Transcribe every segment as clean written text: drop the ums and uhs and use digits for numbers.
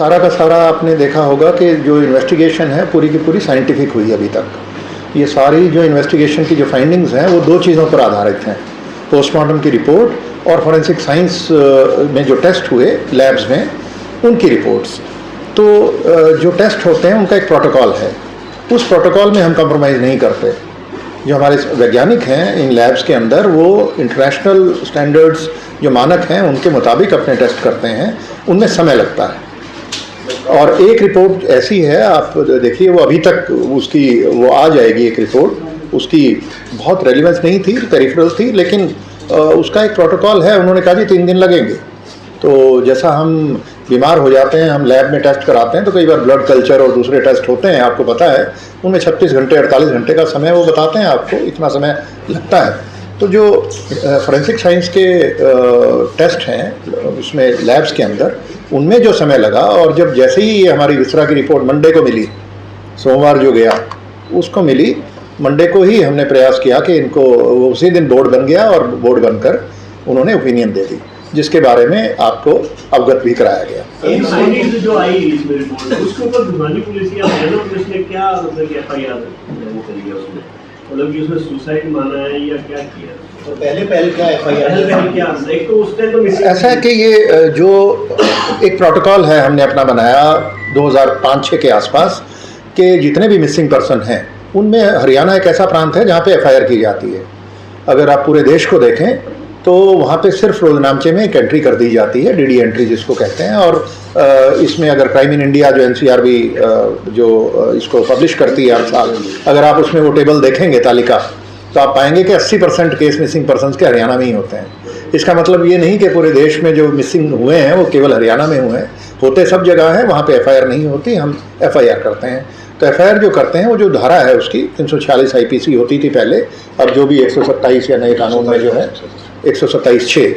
सारा का सारा आपने देखा होगा कि जो इन्वेस्टिगेशन है पूरी की पूरी साइंटिफिक हुई अभी तक। ये सारी जो इन्वेस्टिगेशन की जो फाइंडिंग्स हैं वो दो चीज़ों पर आधारित हैं, पोस्टमार्टम की रिपोर्ट और फॉरेंसिक साइंस में जो टेस्ट हुए लैब्स में उनकी रिपोर्ट्स। तो जो टेस्ट होते हैं उनका एक प्रोटोकॉल है, उस प्रोटोकॉल में हम कंप्रोमाइज़ नहीं करते। जो हमारे वैज्ञानिक हैं इन लैब्स के अंदर वो इंटरनेशनल स्टैंडर्ड्स जो मानक हैं उनके मुताबिक अपने टेस्ट करते हैं, उनमें समय लगता है। और एक रिपोर्ट ऐसी है, आप देखिए वो अभी तक उसकी वो आ जाएगी एक रिपोर्ट, उसकी बहुत रेलिवेंस नहीं थी, पेरिफेरल थी, लेकिन उसका एक प्रोटोकॉल है। उन्होंने कहा जी 3 दिन लगेंगे। तो जैसा हम बीमार हो जाते हैं, हम लैब में टेस्ट कराते हैं तो कई बार ब्लड कल्चर और दूसरे टेस्ट होते हैं, आपको पता है, उनमें 36 घंटे 48 घंटे का समय वो बताते हैं आपको, इतना समय लगता है। तो जो फॉरेंसिक साइंस के टेस्ट हैं उसमें लैब्स के अंदर, उनमें जो समय लगा, और जब जैसे ही हमारी विसरा की रिपोर्ट मंडे को मिली, सोमवार जो गया उसको मिली, मंडे को ही हमने प्रयास किया कि इनको, उसी दिन बोर्ड बन गया और बोर्ड बनकर उन्होंने ओपिनियन दे दी, जिसके बारे में आपको अवगत भी कराया गया। जो आई इसमें रिपोर्ट उसके ऊपर भिवानी पुलिस या हरियाणा पुलिस ने क्या मतलब एफआईआर करी है उसमें, मतलब कि उसने सुसाइड माना है या क्या किया? तो पहले क्या एफआईआर क्या? एक तो उसने तो ऐसा है कि ये जो एक प्रोटोकॉल है हमने अपना बनाया 2005-06 के आसपास, कि जितने भी मिसिंग पर्सन हैं उनमें हरियाणा एक ऐसा प्रांत है जहाँ पे एफआईआर की जाती है। अगर आप पूरे देश को देखें तो वहाँ पे सिर्फ रोजनामचे में एक एंट्री कर दी जाती है, डीडी एंट्री जिसको कहते हैं। और इसमें अगर क्राइम इन इंडिया जो एनसीआरबी जो इसको पब्लिश करती है हर साल, अगर आप उसमें वो टेबल देखेंगे, तालिका, तो आप पाएंगे कि 80% केस मिसिंग पर्सनस के हरियाणा में ही होते हैं। इसका मतलब ये नहीं कि पूरे देश में जो मिसिंग हुए हैं वो केवल हरियाणा में हुए हैं, होते सब जगह हैं, वहाँ पे एफआईआर नहीं होती, हम एफआईआर करते हैं। तो एफआईआर जो करते हैं वो जो धारा है उसकी 346 आईपीसी होती थी पहले, अब जो भी 127 या नए कानून में जो है 127(6),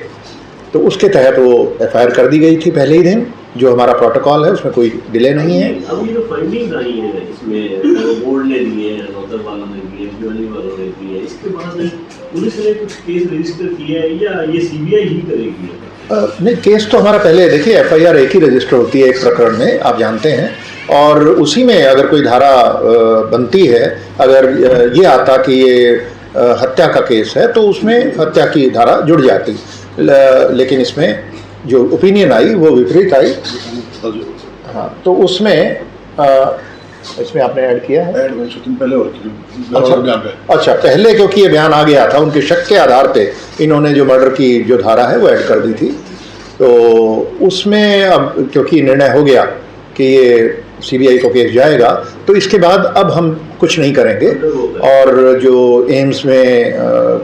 तो उसके तहत वो एफआईआर कर दी गई थी पहले ही दिन। जो हमारा प्रोटोकॉल है उसमें कोई डिले नहीं है। अभी जो फंडिंग आई है इसमें बोर्ड ने दी है, नौतर वालों ने दी है, भिवानी वालों ने दी है, इसके बाद पुलिस ने कुछ केस रजिस्टर किया है या ये सीबीआई ही करेगी? नहीं, केस तो हमारा पहले, देखिए एफआईआर एक ही रजिस्टर होती है एक प्रकरण में, आप जानते हैं, और उसी में अगर कोई धारा बनती है, अगर ये आता कि ये हत्या का केस है तो उसमें हत्या की धारा जुड़ जाती, लेकिन इसमें जो ओपिनियन आई वो विपरीत आई। हाँ, तो उसमें इसमें आपने ऐड किया है पहले। अच्छा, पहले क्योंकि ये बयान आ गया था, उनके शक के आधार पे इन्होंने जो मर्डर की जो धारा है वो ऐड कर दी थी। तो उसमें अब क्योंकि निर्णय हो गया कि ये सीबीआई को केस जाएगा, तो इसके बाद अब हम कुछ नहीं करेंगे। और जो एम्स में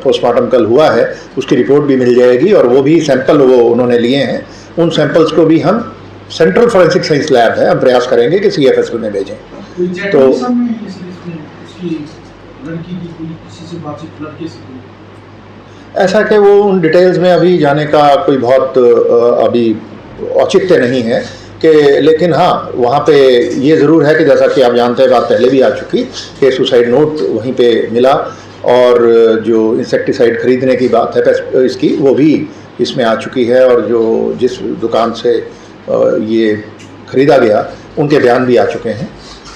पोस्टमार्टम कल हुआ है उसकी रिपोर्ट भी मिल जाएगी, और वो भी सैंपल वो उन्होंने लिए हैं, उन सैंपल्स को भी हम सेंट्रल फॉरेंसिक साइंस लैब है, हम प्रयास करेंगे कि CFSL में भेजें। तो ऐसा कि वो उन डिटेल्स में अभी जाने का कोई बहुत अभी औचित्य नहीं है कि, लेकिन हाँ वहाँ पे ये ज़रूर है कि जैसा कि आप जानते हैं, बात पहले भी आ चुकी कि सुसाइड नोट वहीं पे मिला, और जो इंसेक्टिसाइड खरीदने की बात है इसकी वो भी इसमें आ चुकी है, और जो जिस दुकान से ये ख़रीदा गया उनके बयान भी आ चुके हैं।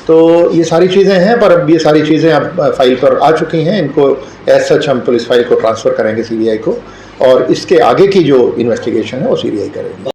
तो ये सारी चीज़ें हैं, पर अब ये सारी चीज़ें अब फाइल पर आ चुकी हैं, इनको एज सच हम पुलिस फाइल को ट्रांसफ़र करेंगे CBI को, और इसके आगे की जो इन्वेस्टिगेशन है वो CBI करेगी।